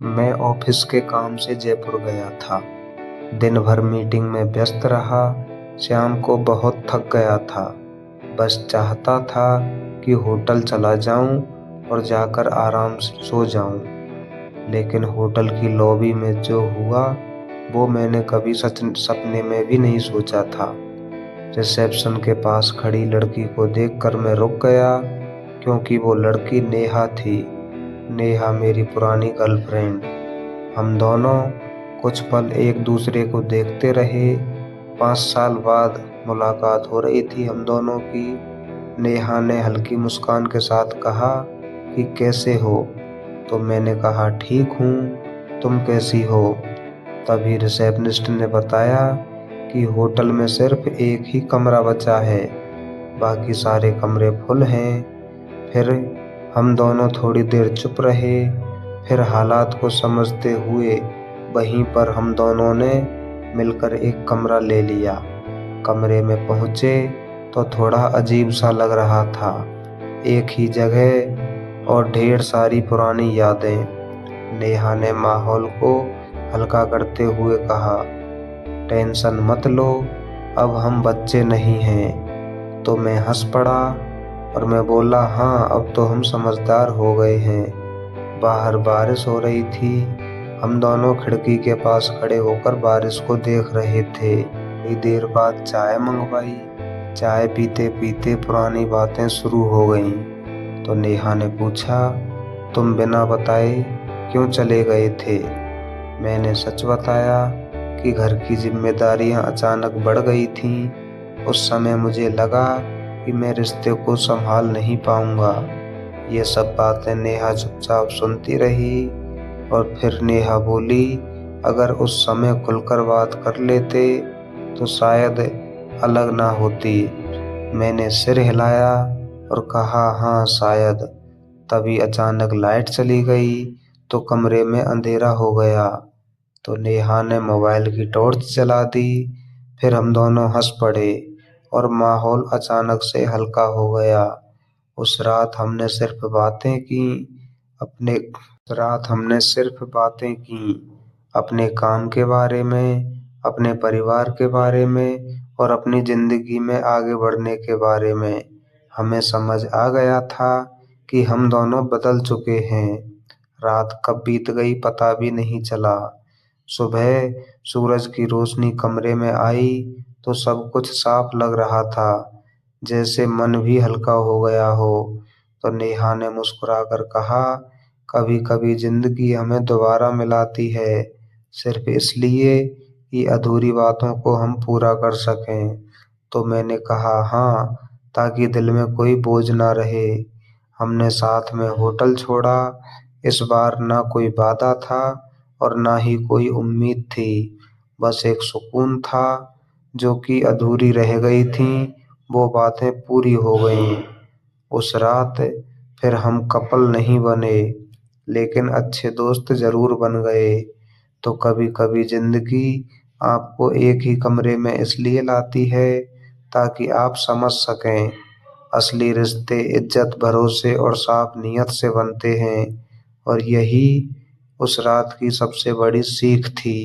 मैं ऑफिस के काम से जयपुर गया था। दिन भर मीटिंग में व्यस्त रहा। शाम को बहुत थक गया था। बस चाहता था कि होटल चला जाऊं और जाकर आराम से सो जाऊं। लेकिन होटल की लॉबी में जो हुआ वो मैंने कभी सपने में भी नहीं सोचा था। रिसेप्शन के पास खड़ी लड़की को देखकर मैं रुक गया, क्योंकि वो लड़की नेहा थी। नेहा मेरी पुरानी गर्लफ्रेंड। हम दोनों कुछ पल एक दूसरे को देखते रहे। 5 साल बाद मुलाकात हो रही थी हम दोनों की। नेहा ने हल्की मुस्कान के साथ कहा कि कैसे हो। तो मैंने कहा ठीक हूँ, तुम कैसी हो। तभी रिसेप्शनिस्ट ने बताया कि होटल में सिर्फ एक ही कमरा बचा है, बाकी सारे कमरे फुल हैं। फिर हम दोनों थोड़ी देर चुप रहे। फिर हालात को समझते हुए वहीं पर हम दोनों ने मिलकर एक कमरा ले लिया। कमरे में पहुंचे तो थोड़ा अजीब सा लग रहा था। एक ही जगह और ढेर सारी पुरानी यादें। नेहा ने माहौल को हल्का करते हुए कहा, टेंशन मत लो, अब हम बच्चे नहीं हैं। तो मैं हंस पड़ा और मैं बोला, हाँ अब तो हम समझदार हो गए हैं। बाहर बारिश हो रही थी। हम दोनों खिड़की के पास खड़े होकर बारिश को देख रहे थे। थोड़ी देर बाद चाय मंगवाई। चाय पीते पीते पुरानी बातें शुरू हो गईं। तो नेहा ने पूछा, तुम बिना बताए क्यों चले गए थे। मैंने सच बताया कि घर की जिम्मेदारियां अचानक बढ़ गई थीं। उस समय मुझे लगा कि मैं रिश्ते को संभाल नहीं पाऊंगा। ये सब बातें नेहा चुपचाप सुनती रही। और फिर नेहा बोली, अगर उस समय खुलकर बात कर लेते तो शायद अलग ना होती। मैंने सिर हिलाया और कहा, हाँ शायद। तभी अचानक लाइट चली गई तो कमरे में अंधेरा हो गया। तो नेहा ने मोबाइल की टॉर्च जला दी। फिर हम दोनों हंस पड़े और माहौल अचानक से हल्का हो गया। उस रात हमने सिर्फ बातें की। अपने रात हमने सिर्फ बातें की अपने काम के बारे में, अपने परिवार के बारे में और अपनी जिंदगी में आगे बढ़ने के बारे में। हमें समझ आ गया था कि हम दोनों बदल चुके हैं। रात कब बीत गई पता भी नहीं चला। सुबह सूरज की रोशनी कमरे में आई तो सब कुछ साफ लग रहा था, जैसे मन भी हल्का हो गया हो। तो नेहा ने मुस्कुराकर कहा, कभी कभी जिंदगी हमें दोबारा मिलाती है, सिर्फ इसलिए कि अधूरी बातों को हम पूरा कर सकें। तो मैंने कहा, हाँ, ताकि दिल में कोई बोझ ना रहे। हमने साथ में होटल छोड़ा। इस बार ना कोई वादा था और ना ही कोई उम्मीद थी। बस एक सुकून था जो कि अधूरी रह गई थी। वो बातें पूरी हो गईं। उस रात फिर हम कपल नहीं बने, लेकिन अच्छे दोस्त जरूर बन गए। तो कभी कभी जिंदगी आपको एक ही कमरे में इसलिए लाती है ताकि आप समझ सकें, असली रिश्ते इज्जत, भरोसे और साफ नीयत से बनते हैं। और यही उस रात की सबसे बड़ी सीख थी।